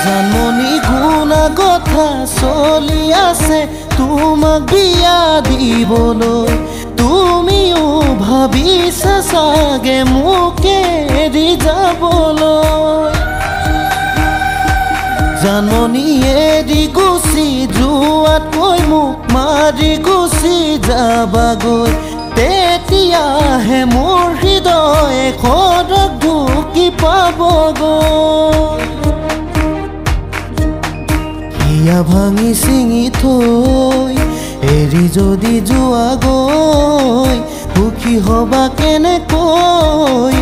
জানমনি গুণা কথা চলি আছে তোমাক বিয়া দিবলৈ তুমিও ভাবিছা চাগে মোক এৰি যাবলৈ জানমনি এৰি গুচি যোৱাতকৈ মোক মাৰি গুচি যাবাগৈ তেতিয়াহে মোৰ হৃদয়ে খৰক ঢুকি পাবগৈ হিয়া ভাঙি চিঙি থৈ এৰি যদি যোৱাগৈ সুখী হবা কেনেকৈ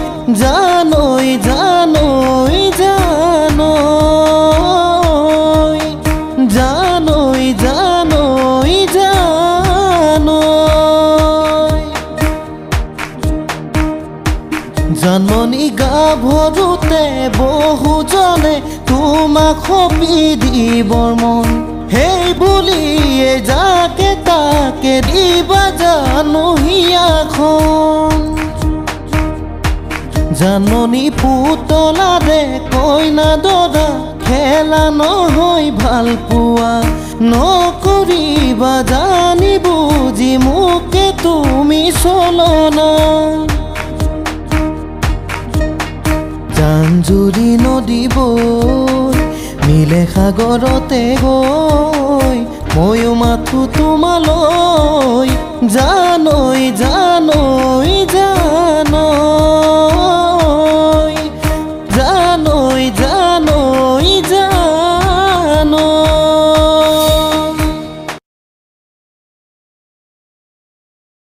জানৈ জানৈ জানৈ জানৈ জানৈ জানৈ জানমনি গাভৰুতে বহুজনে তোমাক সপি দিবৰ মন সেই বুলিয়ে যাকে তাকে দিবা জানো হিয়াখন জানমনি পুতলা দে কইনা দৰা খেলা নহয় ভাল পোৱা নকৰিবা জানি বুজি মোকে তুমি চলনা জানজুৰি নদীবৈ মিলে সাগৰতে গৈ ময়ো মাথো তোমালৈ